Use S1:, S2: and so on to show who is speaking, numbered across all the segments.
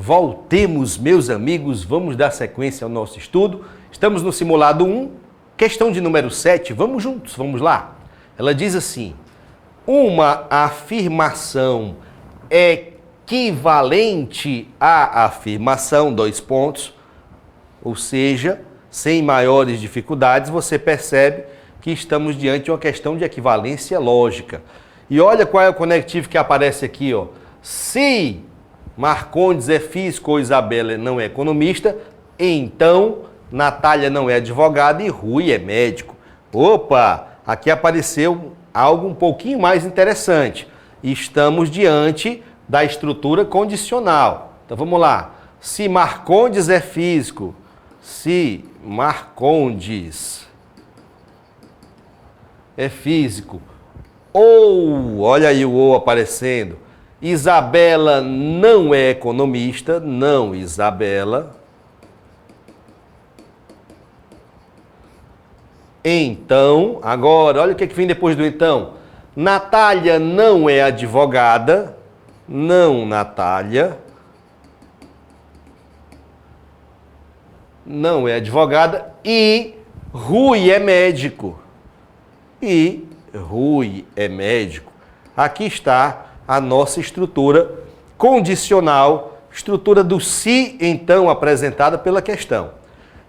S1: Voltemos, meus amigos, vamos dar sequência ao nosso estudo. Estamos no simulado 1, questão de número 7. Vamos juntos, vamos lá. Ela diz assim: uma afirmação equivalente à afirmação, ou seja, sem maiores dificuldades, você percebe que estamos diante de uma questão de equivalência lógica. E olha qual é o conectivo que aparece aqui, ó. Se Marcondes é físico ou Isabela não é economista, então Natália não é advogada e Rui é médico. Opa, aqui apareceu algo um pouquinho mais interessante. Estamos diante da estrutura condicional. Então vamos lá. Se Marcondes é físico, se Marcondes é físico, ou, olha aí o ou aparecendo, Isabela não é economista, não Isabela. Então, agora, olha o que vem depois do então. Natália não é advogada, não Natália. Não é advogada e Rui é médico. E Rui é médico. Aqui está a nossa estrutura condicional, estrutura do se, então, apresentada pela questão.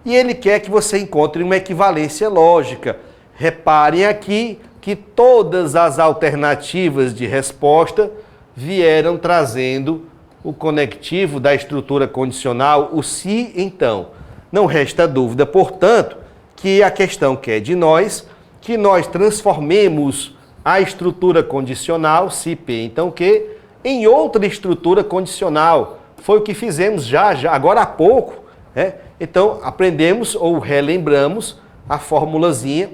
S1: E ele quer que você encontre uma equivalência lógica. Reparem aqui que todas as alternativas de resposta vieram trazendo o conectivo da estrutura condicional, o se, então. Não resta dúvida, portanto, que a questão quer de nós que nós transformemos a estrutura condicional, se P, então que, em outra estrutura condicional. Foi o que fizemos já agora há pouco, né? Então, aprendemos ou relembramos a formulazinha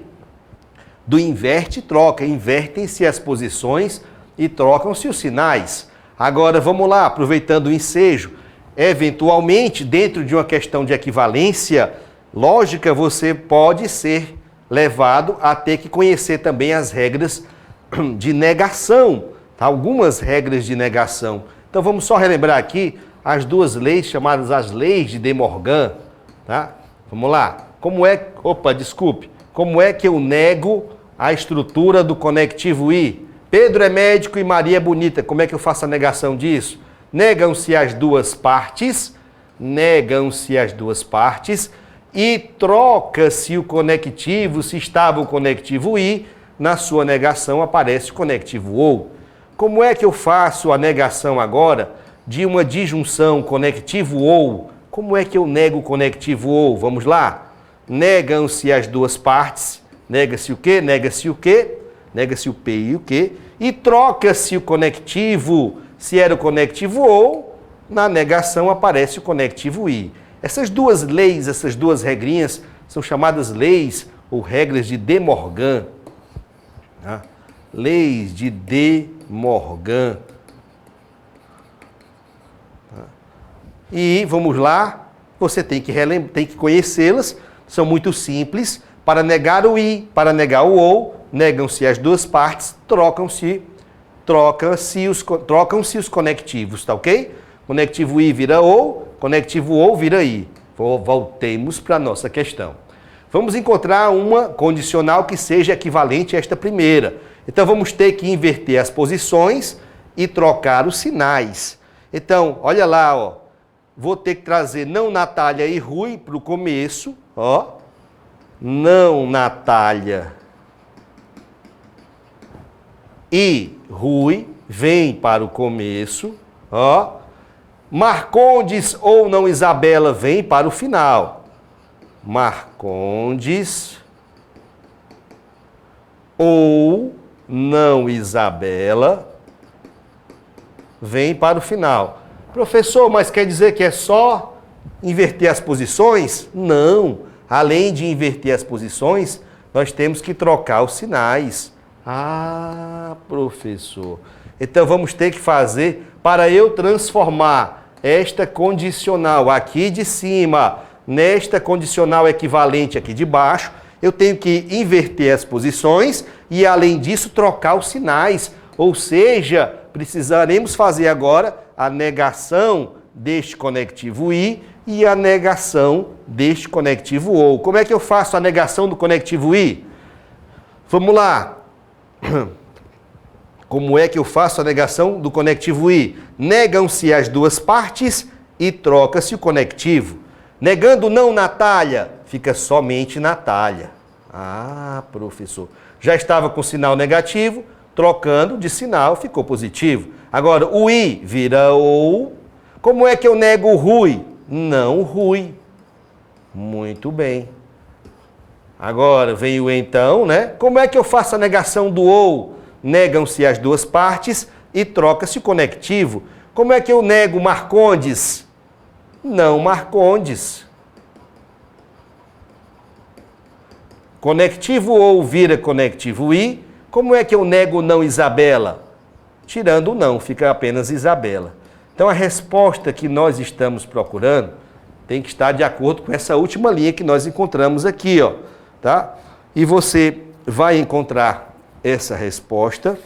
S1: do inverte e troca. Invertem-se as posições e trocam-se os sinais. Agora, vamos lá, aproveitando o ensejo. Eventualmente, dentro de uma questão de equivalência lógica, você pode ser levado a ter que conhecer também as regras de negação, tá? Algumas regras de negação. Então vamos só relembrar aqui as duas leis chamadas as leis de De Morgan, tá? Vamos lá. Como é que eu nego a estrutura do conectivo I? Pedro é médico e Maria é bonita. Como é que eu faço a negação disso? Negam-se as duas partes e troca-se o conectivo. Se estava o conectivo I, na sua negação aparece o conectivo OU. Como é que eu faço a negação agora de uma disjunção conectivo OU? Como é que eu nego o conectivo OU? Vamos lá. Negam-se as duas partes. Nega-se o quê? Nega-se o quê? Nega-se o P e o Q. E troca-se o conectivo. Se era o conectivo OU, na negação aparece o conectivo I. Essas duas leis, essas duas regrinhas, são chamadas leis ou regras de De Morgan. Tá? Leis de De Morgan. Tá? E vamos lá, você tem que conhecê-las, são muito simples. Para negar o I, para negar o OU, negam-se as duas partes, trocam-se os conectivos, tá ok? Conectivo I vira OU, conectivo OU vira I. Voltemos para a nossa questão. Vamos encontrar uma condicional que seja equivalente a esta primeira. Então vamos ter que inverter as posições e trocar os sinais. Então, olha lá, ó. Vou ter que trazer não Natália e Rui para o começo, ó. Não Natália e Rui vem para o começo, ó. Marcondes ou não Isabela vem para o final. Marcondes ou não Isabela vem para o final. Professor, mas quer dizer que é só inverter as posições? Não. Além de inverter as posições, nós temos que trocar os sinais. Ah, professor. Então vamos ter que fazer, para eu transformar esta condicional aqui de cima nesta condicional equivalente aqui de baixo, eu tenho que inverter as posições e, além disso, trocar os sinais. Ou seja, precisaremos fazer agora a negação deste conectivo I e a negação deste conectivo OU. Como é que eu faço a negação do conectivo I? Vamos lá. Como é que eu faço a negação do conectivo I? Negam-se as duas partes e troca-se o conectivo. Negando não Natália, fica somente Natália. Ah, professor. Já estava com sinal negativo, trocando de sinal, ficou positivo. Agora, o I vira OU. Como é que eu nego o Rui? Não Rui. Muito bem. Agora vem o então, né? Como é que eu faço a negação do OU? Negam-se as duas partes e troca-se o conectivo. Como é que eu nego Marcondes? Não Marcondes. Conectivo OU vira conectivo I. Como é que eu nego não Isabela? Tirando o não, fica apenas Isabela. Então a resposta que nós estamos procurando tem que estar de acordo com essa última linha que nós encontramos aqui, ó, tá? E você vai encontrar essa resposta.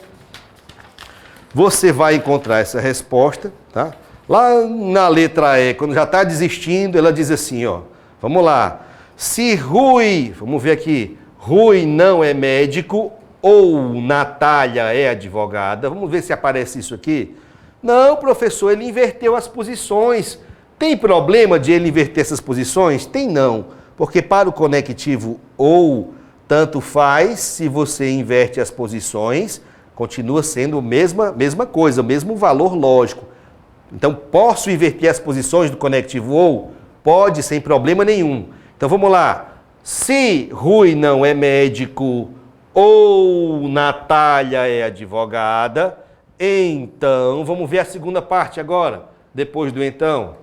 S1: Você vai encontrar essa resposta, tá? Lá na letra E, quando já está desistindo, ela diz assim, ó. Vamos lá. Se Rui, vamos ver aqui, Rui não é médico ou Natália é advogada, vamos ver se aparece isso aqui. Não, professor, ele inverteu as posições. Tem problema de ele inverter essas posições? Tem não, porque para o conectivo OU, tanto faz se você inverte as posições, continua sendo a mesma coisa, o mesmo valor lógico. Então, posso inverter as posições do conectivo OU? Pode, sem problema nenhum. Então, vamos lá. Se Rui não é médico ou Natália é advogada, então, vamos ver a segunda parte agora, depois do então.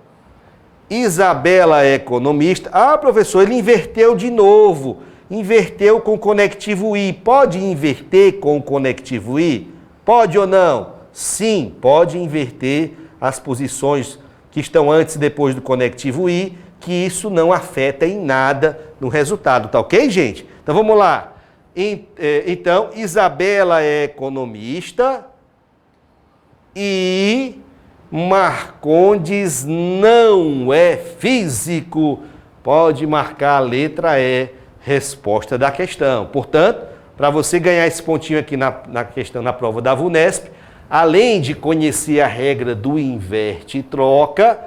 S1: Isabela é economista. Ah, professor, ele inverteu de novo. Inverteu com o conectivo I. Pode inverter com o conectivo I? Pode ou não? Sim, pode inverter as posições que estão antes e depois do conectivo I, que isso não afeta em nada no resultado, tá ok, gente? Então vamos lá. Então, Isabela é economista e Marcondes não é físico. Pode marcar a letra E, resposta da questão. Portanto, para você ganhar esse pontinho aqui na questão, na prova da VUNESP, além de conhecer a regra do inverte e troca,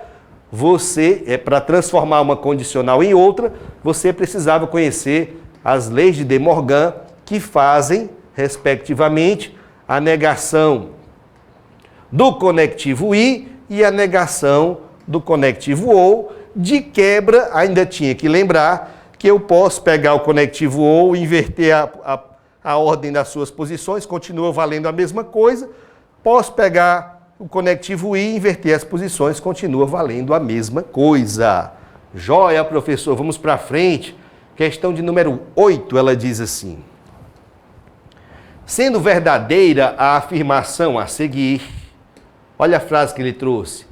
S1: você, para transformar uma condicional em outra, você precisava conhecer as leis de De Morgan, que fazem, respectivamente, a negação do conectivo I e a negação do conectivo OU. De quebra, ainda tinha que lembrar que eu posso pegar o conectivo OU e inverter a ordem das suas posições, continua valendo a mesma coisa. Posso pegar o conectivo I e inverter as posições, continua valendo a mesma coisa. Joia, professor, vamos para frente. Questão de número 8, ela diz assim: sendo verdadeira a afirmação a seguir, olha a frase que ele trouxe,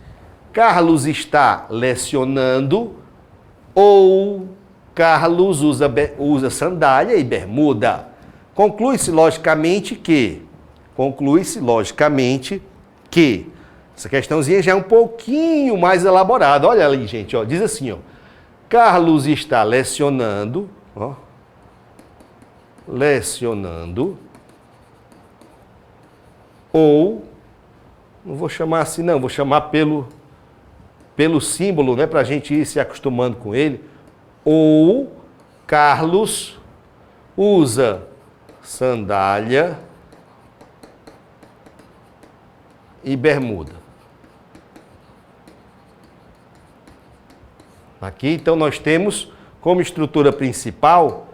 S1: Carlos está lecionando ou Carlos usa sandália e bermuda. Conclui-se logicamente que, essa questãozinha já é um pouquinho mais elaborada. Olha ali, gente, ó, diz assim, ó, Carlos está lecionando, ó, ou, não vou chamar assim não, vou chamar pelo símbolo, né, para a gente ir se acostumando com ele, ou Carlos usa sandália e bermuda. Aqui, então, nós temos como estrutura principal,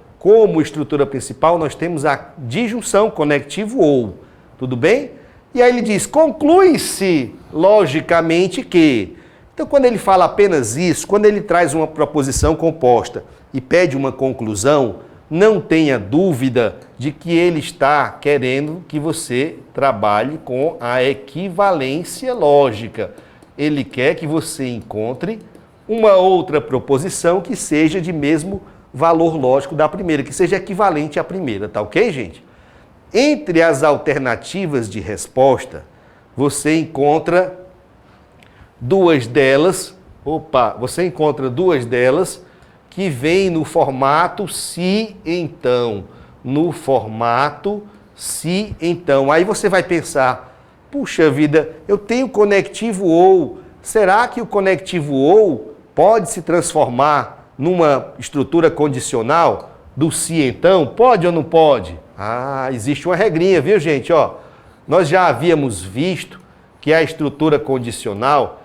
S1: nós temos a disjunção conectivo ou, tudo bem? E aí ele diz, conclui-se logicamente que. Então, quando ele fala apenas isso, quando ele traz uma proposição composta e pede uma conclusão, não tenha dúvida de que ele está querendo que você trabalhe com a equivalência lógica. Ele quer que você encontre uma outra proposição que seja de mesmo valor lógico da primeira, que seja equivalente à primeira, tá ok, gente? Entre as alternativas de resposta, você encontra duas delas, você encontra duas delas que vêm no formato se então. No formato se então. Aí você vai pensar, puxa vida, eu tenho conectivo ou. Será que o conectivo ou pode se transformar numa estrutura condicional do se então? Pode ou não pode? Ah, existe uma regrinha, viu, gente? Ó, nós já havíamos visto que a estrutura condicional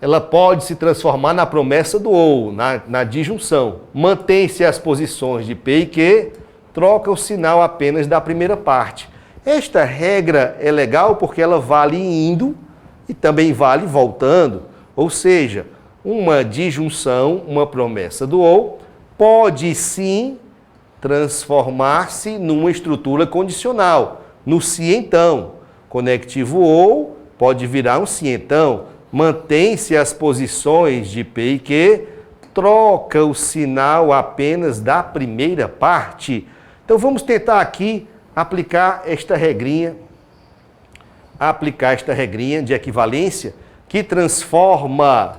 S1: ela pode se transformar na promessa do ou, na disjunção. Mantém-se as posições de P e Q, troca o sinal apenas da primeira parte. Esta regra é legal porque ela vale indo e também vale voltando. Ou seja, uma disjunção, uma promessa do ou, pode sim transformar-se numa estrutura condicional, no se então. Conectivo ou pode virar um se então. Mantém-se as posições de P e Q, troca o sinal apenas da primeira parte. Então vamos tentar aqui aplicar esta regrinha de equivalência que transforma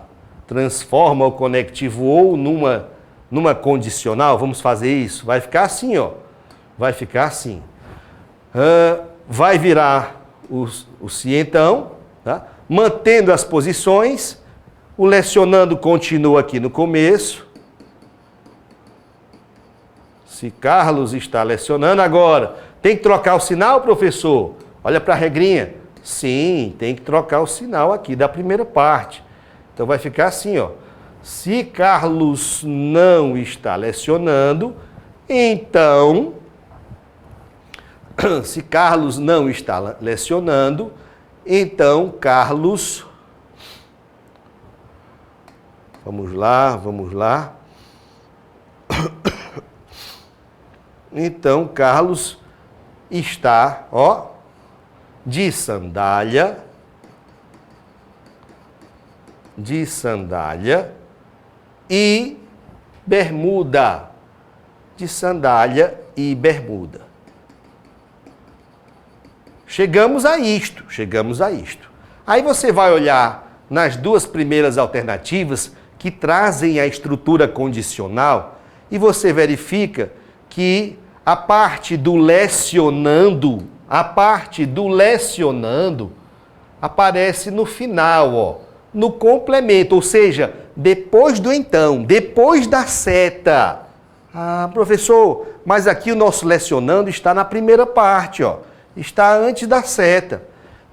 S1: o conectivo ou numa condicional. Vamos fazer isso. Vai ficar assim, ó. Vai ficar assim. Vai virar o se então, tá? Mantendo as posições, o lecionando continua aqui no começo. Se Carlos está lecionando agora, tem que trocar o sinal, professor? Olha para a regrinha. Sim, tem que trocar o sinal aqui da primeira parte. Então vai ficar assim, ó. Se Carlos não está lecionando, então... Se Carlos não está lecionando, então Carlos... Vamos lá. Então Carlos está, ó, de sandália e bermuda. De sandália e bermuda. Chegamos a isto. Aí você vai olhar nas duas primeiras alternativas que trazem a estrutura condicional e você verifica que a parte do lecionando aparece no final, ó, no complemento, ou seja, depois do então, depois da seta. Ah, professor, mas aqui o nosso lecionando está na primeira parte, ó. Está antes da seta.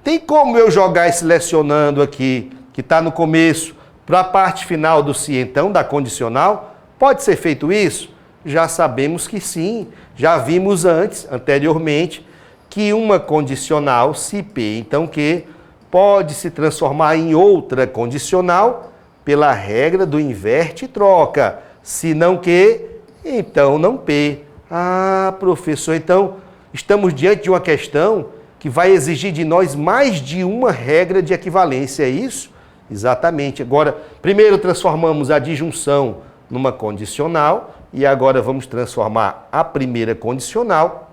S1: Tem como eu jogar esse lecionando aqui, que está no começo, para a parte final do se então, da condicional? Pode ser feito isso? Já sabemos que sim. Já vimos anteriormente, que uma condicional, se P então Q, pode se transformar em outra condicional pela regra do inverte e troca. Se não Q, então não P. Ah, professor, então estamos diante de uma questão que vai exigir de nós mais de uma regra de equivalência, é isso? Exatamente. Agora, primeiro transformamos a disjunção numa condicional e agora vamos transformar a primeira condicional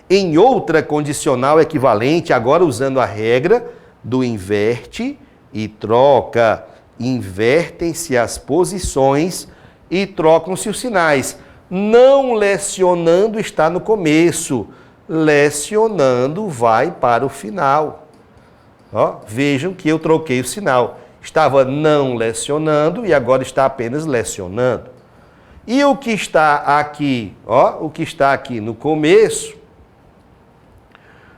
S1: em outra condicional equivalente, agora usando a regra do inverte e troca. Invertem-se as posições e trocam-se os sinais. Não lecionando está no começo, lecionando vai para o final. Ó, vejam que eu troquei o sinal. Estava não lecionando e agora está apenas lecionando. E o que está aqui, ó, o que está aqui no começo,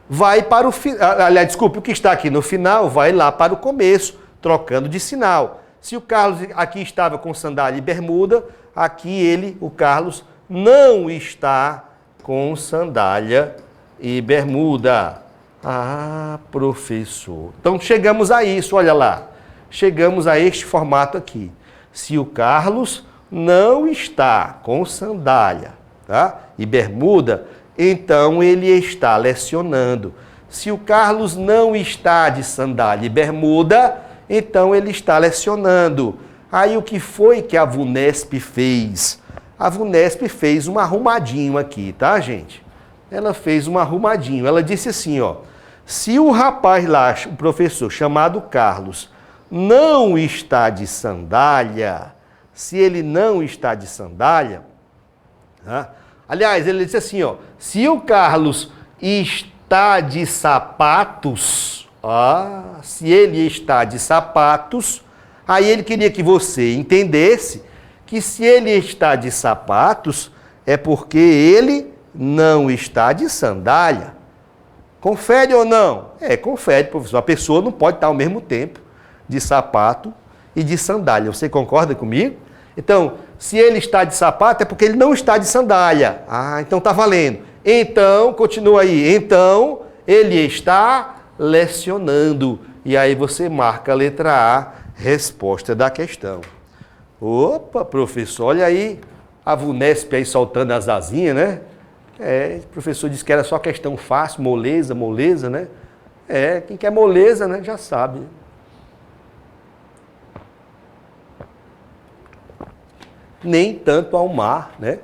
S1: vai para o final. Aliás, desculpe, o que está aqui no final vai lá para o começo, trocando de sinal. Se o Carlos aqui estava com sandália e bermuda, aqui o Carlos, não está com sandália e bermuda. Ah, professor. Então chegamos a isso, olha lá. Chegamos a este formato aqui. Se o Carlos não está com sandália, tá, e bermuda, então ele está lecionando. Se o Carlos não está de sandália e bermuda, então ele está lecionando. Aí o que foi que a VUNESP fez? A VUNESP fez um arrumadinho aqui, tá, gente? Ela fez um arrumadinho. Ela disse assim, ó, Se o rapaz lá, o professor chamado Carlos, não está de sandália, se ele não está de sandália, né? Aliás, ele disse assim, ó, se o Carlos está de sapatos, se ele está de sapatos, aí ele queria que você entendesse que se ele está de sapatos, é porque ele não está de sandália. Confere ou não? Confere, professor. A pessoa não pode estar ao mesmo tempo de sapato e de sandália. Você concorda comigo? Então, se ele está de sapato, é porque ele não está de sandália. Então tá valendo. Então, continua aí. Então, ele está lecionando. E aí você marca a letra A, resposta da questão. Opa, professor, olha aí a VUNESP aí soltando as asinhas, né? O professor disse que era só questão fácil, moleza, né? Quem quer moleza, né, já sabe. Nem tanto ao mar, né?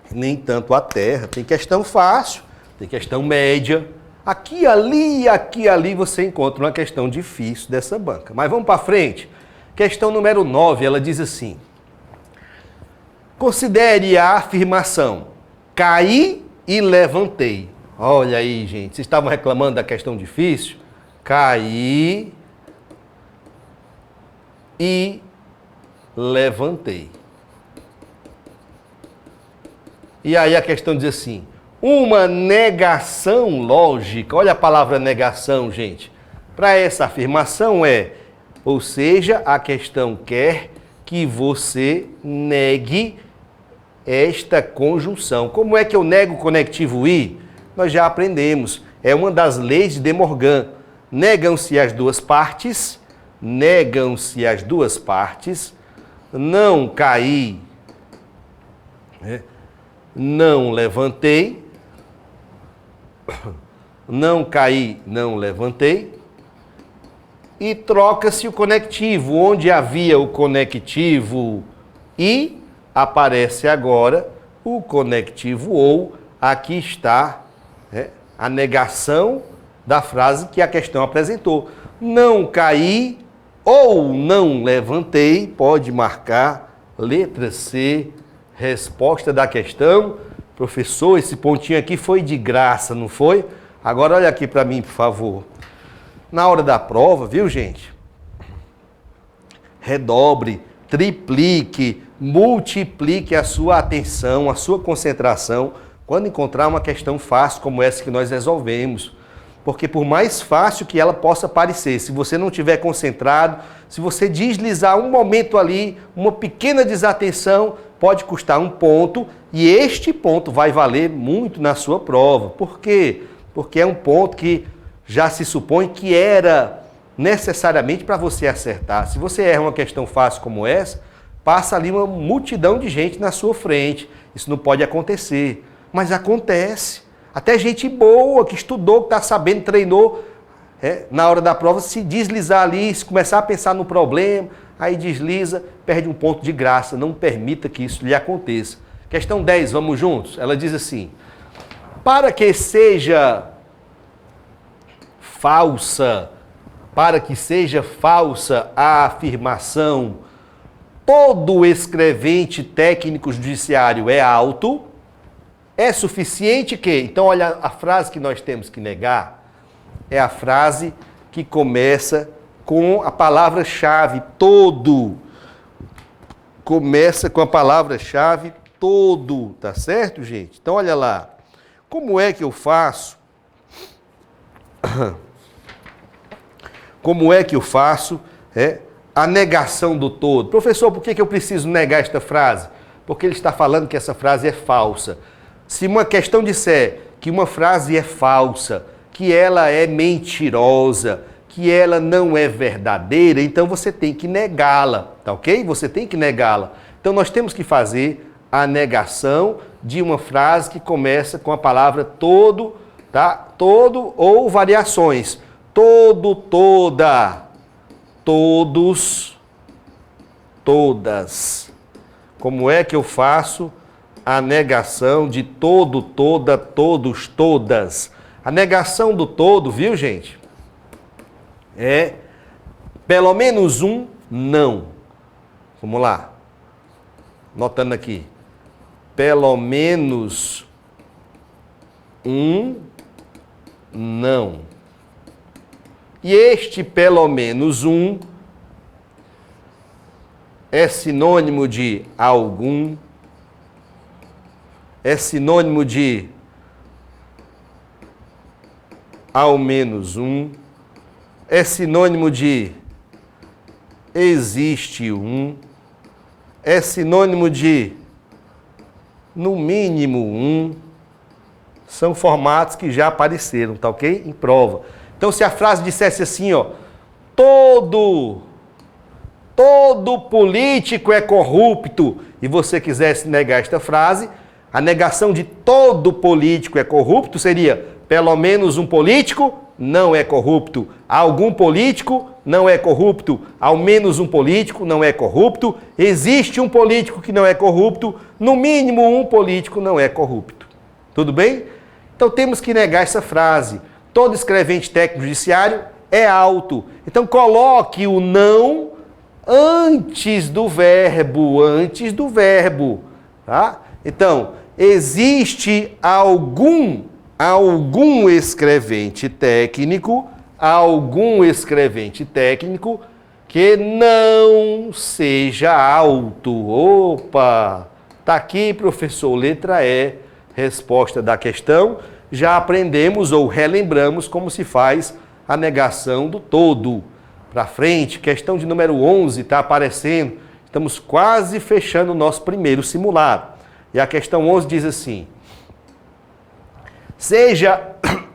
S1: Nem tanto à terra. Tem questão fácil, tem questão média. Aqui, ali você encontra uma questão difícil dessa banca. Mas vamos para frente. Questão número 9, ela diz assim. Considere a afirmação: caí e levantei. Olha aí, gente. Vocês estavam reclamando da questão difícil? Caí e levantei. E aí a questão diz assim, uma negação lógica, olha a palavra negação, gente, para essa afirmação ou seja, a questão quer que você negue esta conjunção. Como é que eu nego o conectivo i? Nós já aprendemos, é uma das leis de De Morgan. Negam-se as duas partes, não caí, não levantei, não caí, não levantei, e troca-se o conectivo. Onde havia o conectivo e, aparece agora o conectivo ou. Aqui está a negação da frase que a questão apresentou. Não caí ou não levantei, pode marcar letra C, resposta da questão. Professor, esse pontinho aqui foi de graça, não foi? Agora olha aqui para mim, por favor. Na hora da prova, viu, gente? Redobre, triplique, multiplique a sua atenção, a sua concentração, quando encontrar uma questão fácil como essa que nós resolvemos. Porque por mais fácil que ela possa parecer, se você não estiver concentrado, se você deslizar um momento ali, uma pequena desatenção, pode custar um ponto, e este ponto vai valer muito na sua prova. Por quê? Porque é um ponto que já se supõe que era necessariamente para você acertar. Se você erra uma questão fácil como essa, passa ali uma multidão de gente na sua frente. Isso não pode acontecer, mas acontece. Até gente boa, que estudou, que está sabendo, treinou, na hora da prova, se deslizar ali, se começar a pensar no problema, aí desliza, perde um ponto de graça. Não permita que isso lhe aconteça. Questão 10, vamos juntos? Ela diz assim, para que seja falsa a afirmação, todo escrevente técnico judiciário é auto, é suficiente que... Então, olha, a frase que nós temos que negar é a frase que começa com a palavra-chave todo. Começa com a palavra-chave todo, tá certo, gente? Então, olha lá. Como é que eu faço? Como é que eu faço a negação do todo? Professor, por que eu preciso negar esta frase? Porque ele está falando que essa frase é falsa. Se uma questão disser que uma frase é falsa, que ela é mentirosa, que ela não é verdadeira, então você tem que negá-la, tá ok? Você tem que negá-la. Então nós temos que fazer a negação de uma frase que começa com a palavra todo, tá? Todo ou variações. Todo, toda, todos, todas. Como é que eu faço a negação de todo, toda, todos, todas? A negação do todo, viu, gente? É pelo menos um não. Vamos lá. Notando aqui. Pelo menos um não. E este pelo menos um é sinônimo de algum, é sinônimo de ao menos um, é sinônimo de existe um, é sinônimo de no mínimo um. São formatos que já apareceram, tá ok? Em prova. Então, se a frase dissesse assim, ó, todo político é corrupto, e você quisesse negar esta frase, a negação de todo político é corrupto seria, pelo menos um político não é corrupto, algum político não é corrupto, ao menos um político não é corrupto, existe um político que não é corrupto, no mínimo um político não é corrupto. Tudo bem? Então temos que negar essa frase. Todo escrevente técnico judiciário é auto. Então coloque o não antes do verbo, tá? Então, existe algum escrevente técnico que não seja auto. Opa! Tá aqui, professor, letra E, resposta da questão. Já aprendemos ou relembramos como se faz a negação do todo. Para frente, questão de número 11 está aparecendo. Estamos quase fechando o nosso primeiro simulado. E a questão 11 diz assim: seja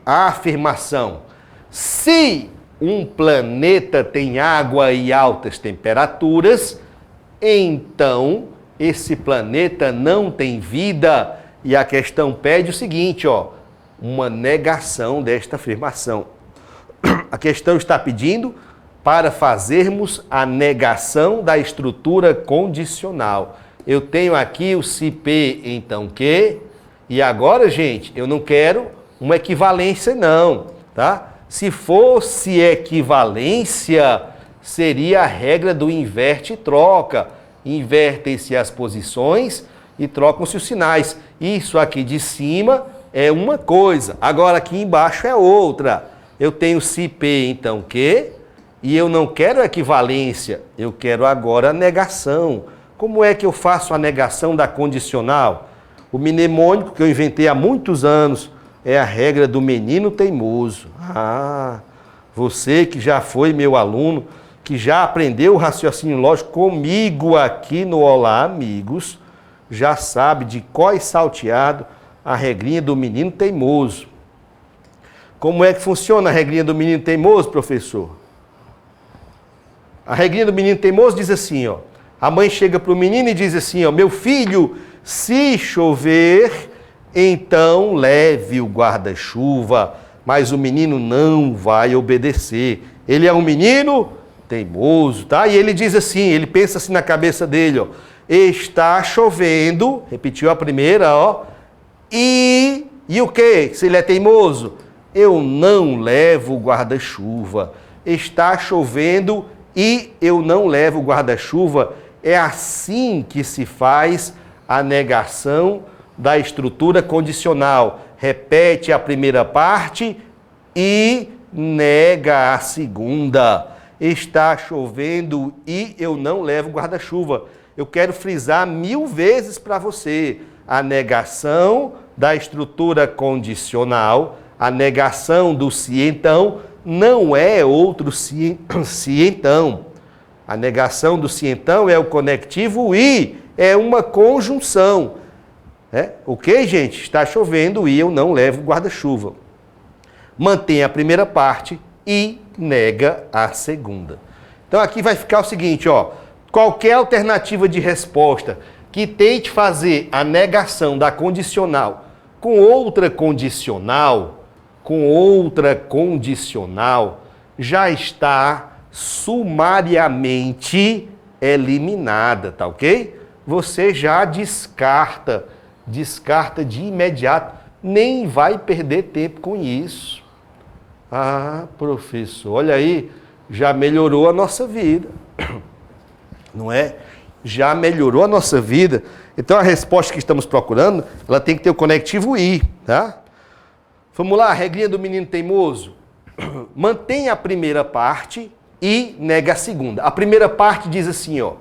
S1: a afirmação, se um planeta tem água e altas temperaturas, então esse planeta não tem vida. E a questão pede o seguinte, ó, uma negação desta afirmação. A questão está pedindo para fazermos a negação da estrutura condicional. Eu tenho aqui o se P, então que, e agora, gente, eu não quero uma equivalência não, tá? Se fosse equivalência, seria a regra do inverte e troca. Invertem-se as posições e trocam-se os sinais. Isso aqui de cima é uma coisa, agora aqui embaixo é outra. Eu tenho se P, então que, e eu não quero equivalência, eu quero agora a negação. Como é que eu faço a negação da condicional? O mnemônico que eu inventei há muitos anos é a regra do menino teimoso. Ah, você que já foi meu aluno, que já aprendeu o raciocínio lógico comigo aqui no Olá Amigos, já sabe de cor salteado a regrinha do menino teimoso. Como é que funciona a regrinha do menino teimoso, professor? A regrinha do menino teimoso diz assim, ó. A mãe chega para o menino e diz assim, ó, meu filho, se chover, então leve o guarda-chuva, mas o menino não vai obedecer. Ele é um menino teimoso, tá? E ele diz assim, ele pensa assim na cabeça dele, ó, está chovendo, repetiu a primeira, ó, e o quê? Se ele é teimoso, eu não levo o guarda-chuva. Está chovendo e eu não levo o guarda-chuva. É assim que se faz a negação da estrutura condicional. Repete a primeira parte e nega a segunda. Está chovendo e eu não levo guarda-chuva. Eu quero frisar 1000 vezes para você. A negação da estrutura condicional, a negação do se então, não é outro se então. A negação do se então é o conectivo e é uma conjunção. Ok, gente? Está chovendo e eu não levo guarda-chuva. Mantém a primeira parte e nega a segunda. Então aqui vai ficar o seguinte, ó. Qualquer alternativa de resposta que tente fazer a negação da condicional com outra condicional, já está sumariamente eliminada, tá ok? Você já descarta de imediato nem vai perder tempo com isso. Ah, professor, olha aí, já melhorou a nossa vida. Não é? Já melhorou a nossa vida. Então a resposta que estamos procurando, ela tem que ter o conectivo I, tá? Vamos lá, regrinha do menino teimoso. Mantém a primeira parte e nega a segunda. A primeira parte diz assim, ó.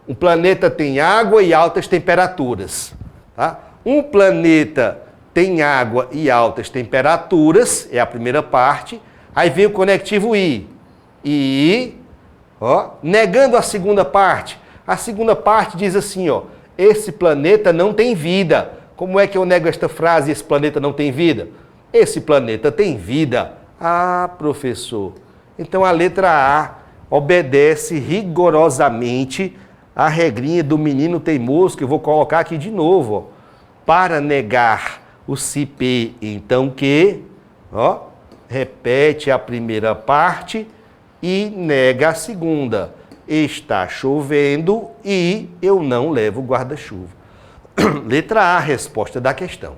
S1: Um planeta tem água e altas temperaturas. Tá? Um planeta tem água e altas temperaturas, é a primeira parte. Aí vem o conectivo I. E, ó, negando a segunda parte. A segunda parte diz assim, ó. Esse planeta não tem vida. Como é que eu nego esta frase, esse planeta não tem vida? Esse planeta tem vida. Ah, professor. Então a letra A obedece rigorosamente a regrinha do menino teimoso, que eu vou colocar aqui de novo, ó. Para negar o se P, então que, ó, repete a primeira parte e nega a segunda. Está chovendo e eu não levo guarda-chuva. Letra A, resposta da questão.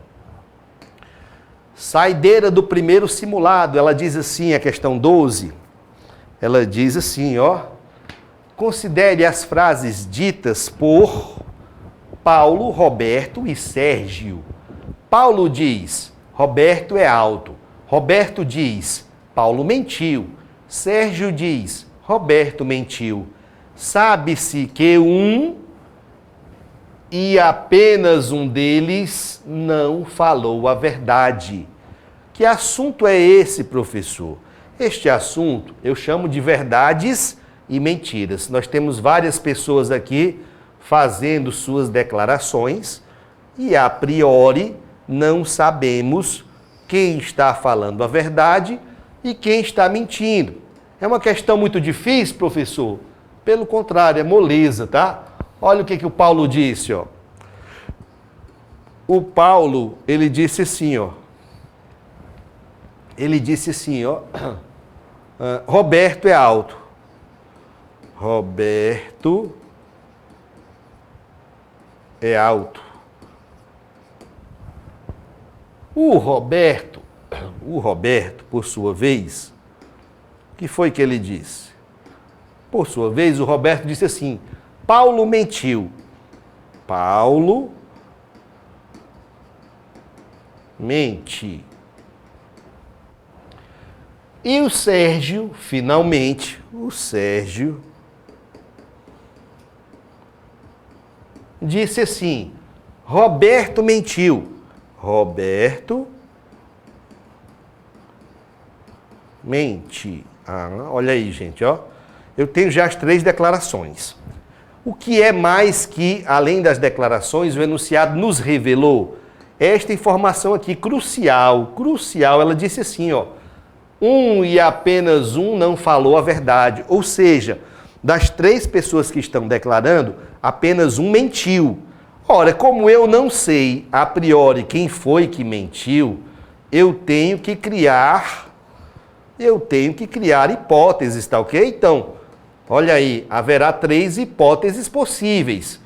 S1: Saideira do primeiro simulado, ela diz assim, a questão 12, ela diz assim, ó, considere as frases ditas por Paulo, Roberto e Sérgio. Paulo diz, Roberto é alto. Roberto diz, Paulo mentiu. Sérgio diz, Roberto mentiu. Sabe-se que um e apenas um deles não falou a verdade. Que assunto é esse, professor? Este assunto eu chamo de verdades e mentiras. Nós temos várias pessoas aqui fazendo suas declarações e, a priori, não sabemos quem está falando a verdade e quem está mentindo. É uma questão muito difícil, professor? Pelo contrário, é moleza, tá? Olha o que o Paulo disse, ó. O Paulo, ele disse assim, ó. Ele disse assim, ó. Roberto é alto. Roberto é alto. O Roberto, por sua vez, o que foi que ele disse? Por sua vez, o Roberto disse assim, Paulo mentiu. Paulo mente. E o Sérgio, finalmente, o Sérgio disse assim, Roberto mentiu. Roberto mente. Ah, olha aí, gente, ó. Eu tenho já as 3 declarações. O que é mais que, além das declarações, o enunciado nos revelou? Esta informação aqui, crucial, ela disse assim, ó. Um e apenas um não falou a verdade. Ou seja, das 3 pessoas que estão declarando, apenas um mentiu. Ora, como eu não sei a priori quem foi que mentiu, eu tenho que criar hipóteses, tá ok? Então, olha aí, haverá 3 hipóteses possíveis.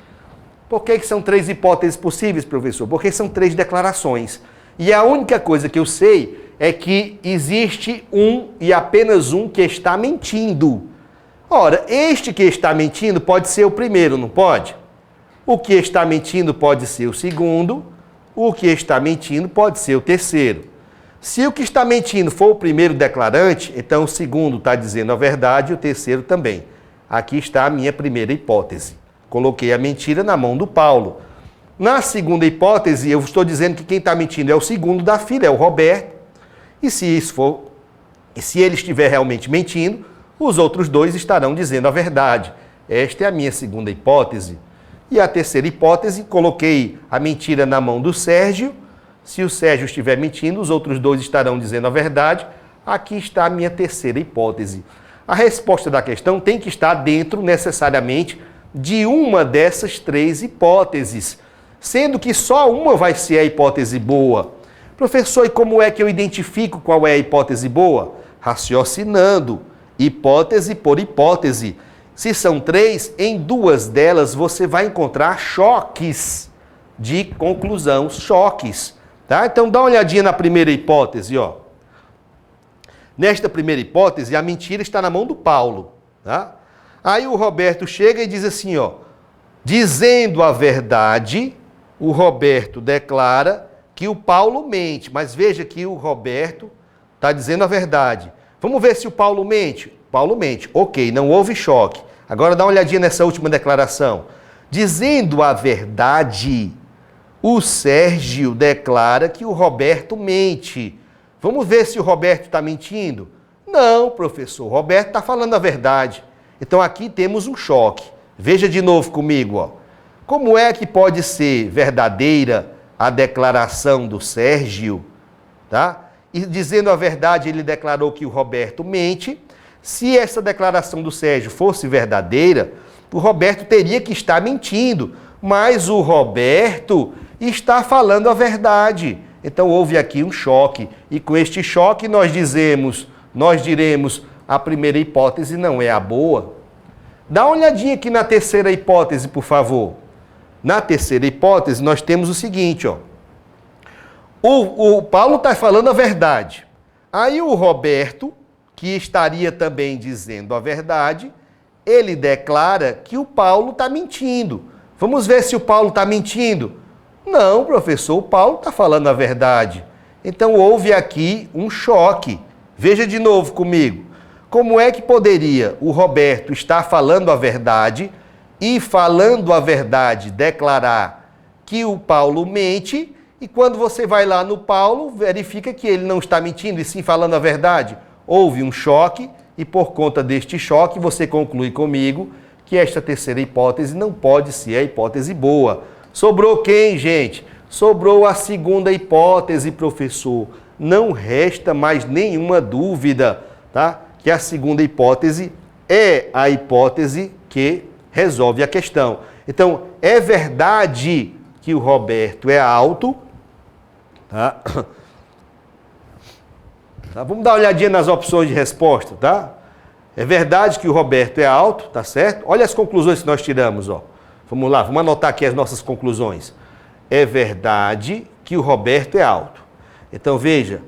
S1: Por que são 3 hipóteses possíveis, professor? Porque são 3 declarações. E a única coisa que eu sei é que existe um e apenas um que está mentindo. Ora, este que está mentindo pode ser o primeiro, não pode? O que está mentindo pode ser o segundo, o que está mentindo pode ser o terceiro. Se o que está mentindo for o primeiro declarante, então o segundo está dizendo a verdade e o terceiro também. Aqui está a minha primeira hipótese. Coloquei a mentira na mão do Paulo. Na segunda hipótese, eu estou dizendo que quem está mentindo é o segundo da fila, é o Roberto. E se ele estiver realmente mentindo, os outros 2 estarão dizendo a verdade. Esta é a minha segunda hipótese. E a terceira hipótese, coloquei a mentira na mão do Sérgio. Se o Sérgio estiver mentindo, os outros 2 estarão dizendo a verdade. Aqui está a minha terceira hipótese. A resposta da questão tem que estar dentro, necessariamente, de uma dessas 3 hipóteses, sendo que só uma vai ser a hipótese boa. Professor, e como é que eu identifico qual é a hipótese boa? Raciocinando, hipótese por hipótese. Se são 3, em 2 delas você vai encontrar choques de conclusão, choques. Tá? Então dá uma olhadinha na primeira hipótese, ó. Nesta primeira hipótese, a mentira está na mão do Paulo, tá? Aí o Roberto chega e diz assim, ó, dizendo a verdade, o Roberto declara que o Paulo mente, mas veja que o Roberto está dizendo a verdade. Vamos ver se o Paulo mente. Paulo mente. Ok, não houve choque. Agora dá uma olhadinha nessa última declaração. Dizendo a verdade, o Sérgio declara que o Roberto mente. Vamos ver se o Roberto está mentindo? Não, professor, o Roberto está falando a verdade. Então aqui temos um choque. Veja de novo comigo, ó. Como é que pode ser verdadeira a declaração do Sérgio, tá? E dizendo a verdade, ele declarou que o Roberto mente. Se essa declaração do Sérgio fosse verdadeira, o Roberto teria que estar mentindo, mas o Roberto está falando a verdade. Então houve aqui um choque, e com este choque nós diremos, a primeira hipótese não é a boa. Dá uma olhadinha aqui na terceira hipótese, por favor. Na terceira hipótese nós temos o seguinte, ó. O Paulo está falando a verdade. Aí o Roberto, que estaria também dizendo a verdade, ele declara que o Paulo está mentindo. Vamos ver se o Paulo está mentindo. Não, professor, o Paulo está falando a verdade. Então houve aqui um choque. Veja de novo comigo. Como é que poderia o Roberto estar falando a verdade e, falando a verdade, declarar que o Paulo mente, e quando você vai lá no Paulo, verifica que ele não está mentindo e sim falando a verdade? Houve um choque, e por conta deste choque você conclui comigo que esta terceira hipótese não pode ser a hipótese boa. Sobrou quem, gente? Sobrou a segunda hipótese, professor. Não resta mais nenhuma dúvida, tá? Que a segunda hipótese é a hipótese que resolve a questão. Então, é verdade que o Roberto é alto, tá? Vamos dar uma olhadinha nas opções de resposta, tá? É verdade que o Roberto é alto, tá certo? Olha as conclusões que nós tiramos, ó. Vamos lá, vamos anotar aqui as nossas conclusões. É verdade que o Roberto é alto. Então, veja,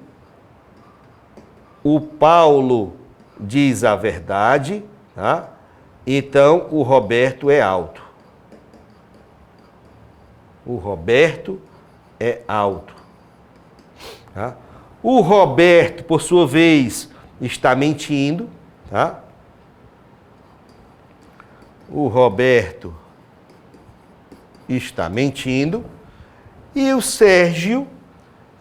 S1: o Paulo diz a verdade, tá? Então, o Roberto é alto. O Roberto é alto. Tá? O Roberto, por sua vez, está mentindo, tá? O Roberto está mentindo e o Sérgio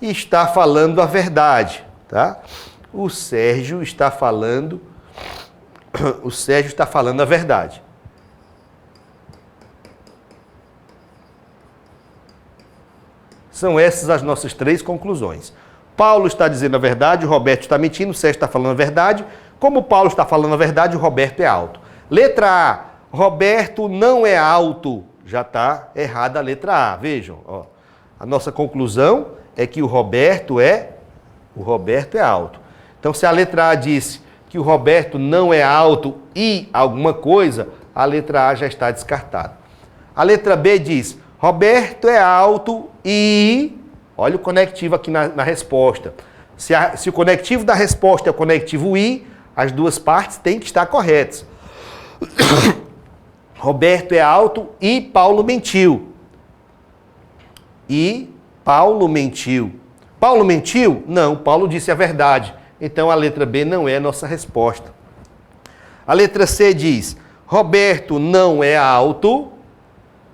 S1: está falando a verdade, tá? O Sérgio está falando a verdade. São essas as nossas três conclusões. Paulo está dizendo a verdade, o Roberto está mentindo, o Sérgio está falando a verdade. Como Paulo está falando a verdade, o Roberto é alto. Letra A, Roberto não é alto. Já está errada a letra A. Vejam, ó. A nossa conclusão é que o Roberto é alto. Então, se a letra A disse que o Roberto não é alto e alguma coisa, a letra A já está descartada. A letra B diz, Roberto é alto e... Olha o conectivo aqui na resposta. Se o conectivo da resposta é o conectivo I, as duas partes têm que estar corretas. Roberto é alto e Paulo mentiu. E Paulo mentiu. Paulo mentiu? Não, Paulo disse a verdade. Então a letra B não é a nossa resposta. A letra C diz, Roberto não é alto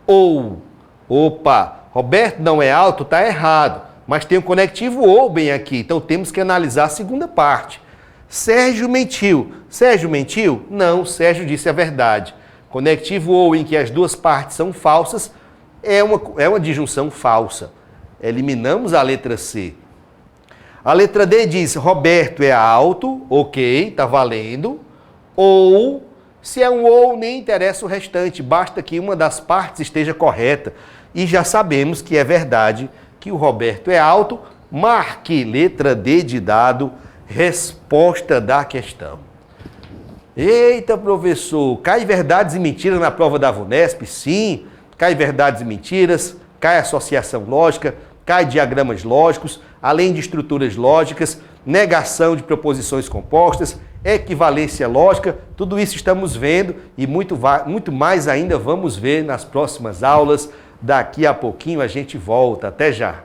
S1: ou... Opa, Roberto não é alto, está errado. Mas tem um conectivo ou bem aqui. Então temos que analisar a segunda parte. Sérgio mentiu. Sérgio mentiu? Não, Sérgio disse a verdade. Conectivo ou em que as duas partes são falsas é uma disjunção falsa. Eliminamos a letra C. A letra D diz, Roberto é alto, ok, está valendo. Ou, se é um ou, nem interessa o restante, basta que uma das partes esteja correta. E já sabemos que é verdade que o Roberto é alto. Marque letra D de dado, resposta da questão. Eita, professor, cai verdades e mentiras na prova da VUNESP? Sim, cai verdades e mentiras, cai associação lógica, cai diagramas lógicos, além de estruturas lógicas, negação de proposições compostas, equivalência lógica, tudo isso estamos vendo e muito mais ainda vamos ver nas próximas aulas. Daqui a pouquinho a gente volta. Até já!